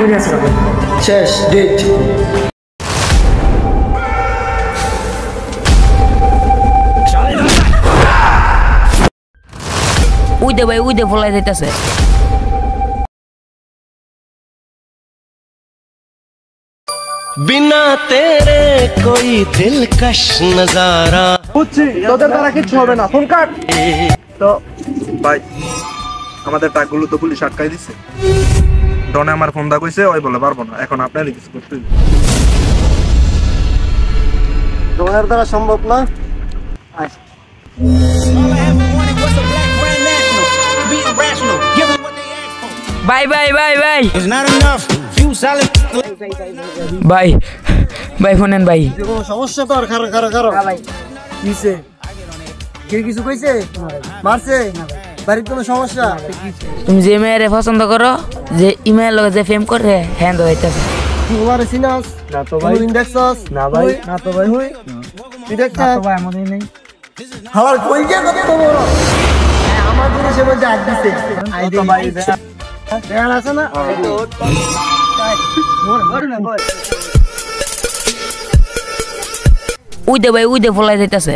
মরে আছে শেষ ডেট উইদে ভাই উইদে ফলাই যাইতেছে बिना तेरे कोई दिलकश नजारा বুঝছি তোদের দ্বারা কিছু হবে না ফোন কাট তো ভাই আমাদের টাকগুলো তো পুলিশ আটকাই দিছে ডনে আমার ফোন দা কইছে ওই বলে পারবো না এখন আপনারই কিছু করতে ডনের দ্বারা সম্ভব না ভাই ভাই ভাই ভাই ভাই ভাই ফোনেন ভাই সমস্যা তো আর খারাপ খারাপ খারাপ ভাই কিছে কে কিছু কইছে মারছে বাড়ির কোনো সমস্যা তুমি যে মেয়েরে পছন্দ করো যে ইমেল লগে যে ফেম করে হ্যান্ড হইতাছে তোমারে সিনাস না তো ভাই ইন্ডেক্সস না ভাই না তো ভাই হই ইন্ডেক্স না তো ভাই আমাদের নেই হাওয়ার কই গে কত বড় আমার জিনিসে মধ্যে আগ দিতে আই তো ভাই দেখান আছে না উইদে ভাই উইদে ফলাই যাইতেছে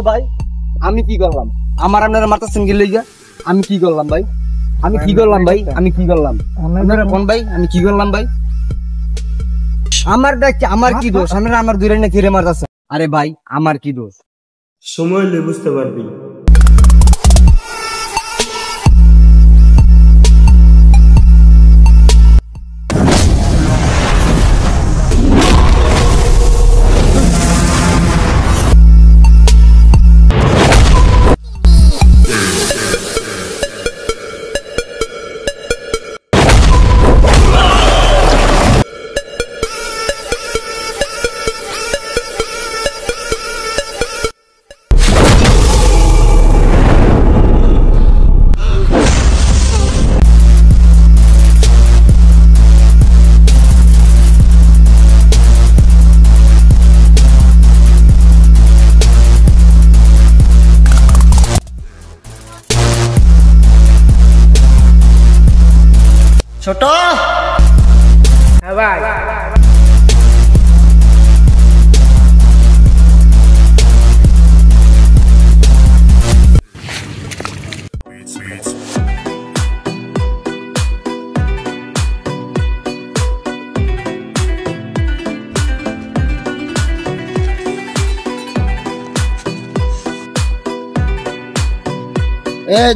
ভাই আমি কি করলাম আমার আপনারা মারতেছেন কি লইগা আমি কি করলাম ভাই আমি কি করলাম ভাই আমি কি করলাম আপনারা কোন ভাই আমি কি করলাম ভাই আমার কি দোষ আপনারা আমার দুইরে না কিরে মারতেছেন আরে ভাই আমার কি দোষ সময় নিয়ে বুঝতে পারবি ছোট হ্যাঁ ভাই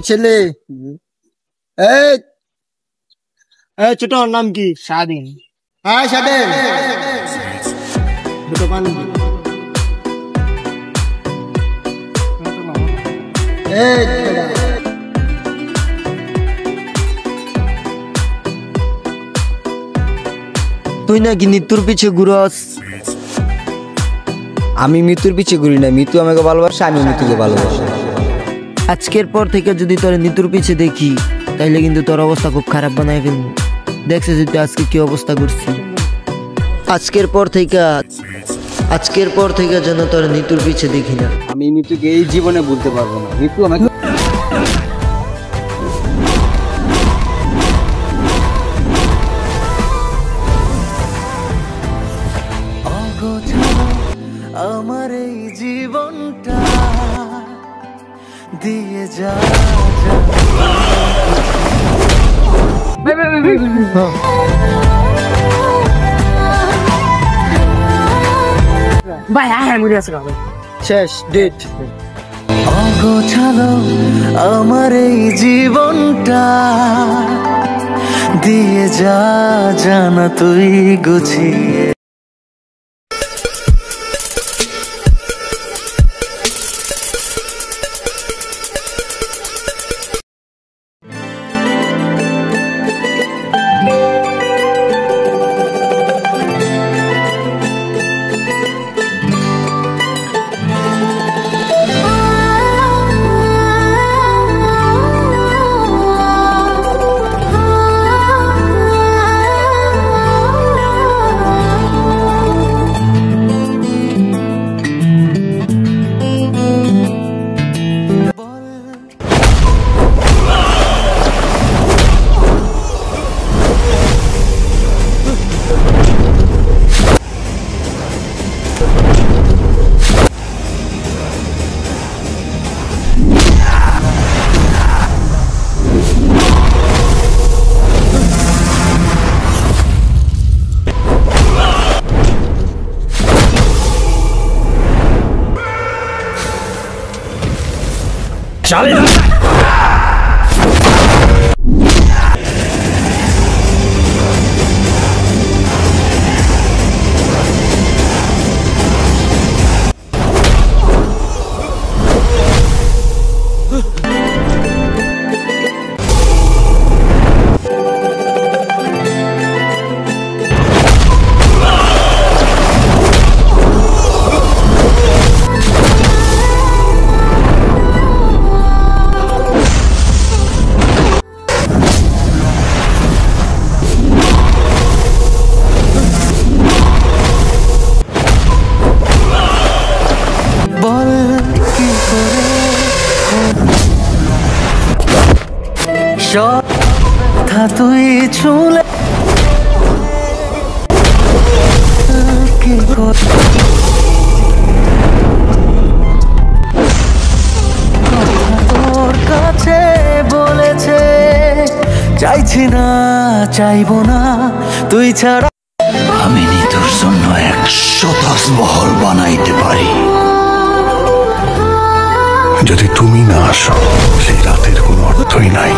ছেলে ছোট নাম কি স্বাধীন হ্যাঁ স্বাধীন ছোট পান তুই নাকি মৃত্যুর পিছে ঘুরস আমি মৃত্যুর পিছে ঘুরি না মৃত্যু আমাকে ভালোবাসে আমি মৃত্যুকে ভালোবাসি আজকের পর থেকে যদি তোর মৃত্যুর পিছে দেখি তাইলে কিন্তু তোর অবস্থা খুব খারাপ বানাই ফেলবো দেখছিস তুই আজকে কি অবস্থা করছি আজকের পর থেকে যেন তোর মৃত্যুর পিছে দেখি না আমি মৃত্যুকে এই জীবনে বলতে পারবো না মৃত্যু আমাকে আমার এই জীবনটা দিয়ে যা ভাই হ্যাঁ মরে আছে শেষ ডেট অগোছালো আমার এই জীবনটা দিয়ে যা জানা তুই গুছিয়ে বল কি করে সব কথা তুই ছুলে কি করে কথা তোর কাছে বলেছে চাইছি না চাইবো না তুই ছাড়া আমি তোর জন্য 110 মহল বানাইতে পারি যদি তুমি না আসো সেই রাতের কোনো অর্থই নাই।